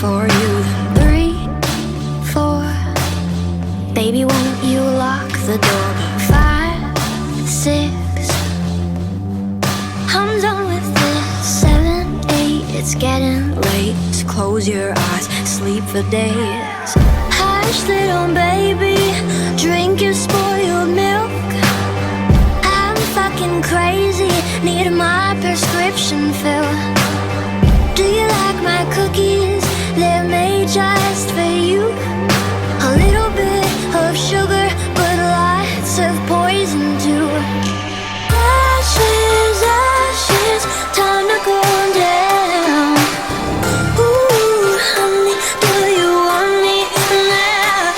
for you. Then 3, 4, baby, won't you lock the door? 5, 6, I'm done with this. 7, 8, it's getting late. So close your eyes, sleep for days. Hush, little baby, drink your spoiled milk. I'm fucking crazy, need my prescription filled. Do you like my cookies? They're made just for you. A little bit of sugar, but lots of poison too. Ashes, ashes, time to cool down. Ooh, honey, do you want me now?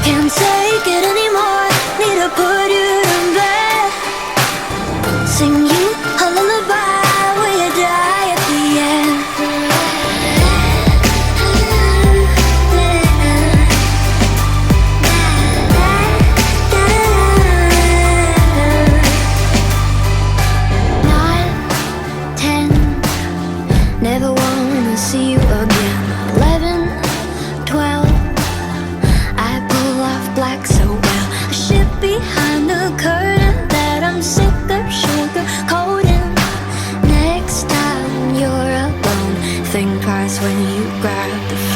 Can't take it anymore, need to put you to bed. Sing you a lullaby, will you die at the end? Never wanna see you again. 11, 12, I pull off black so well. A ship behind the curtain that I'm sick of sugar coating. Next time you're alone, think twice when you grab the phone.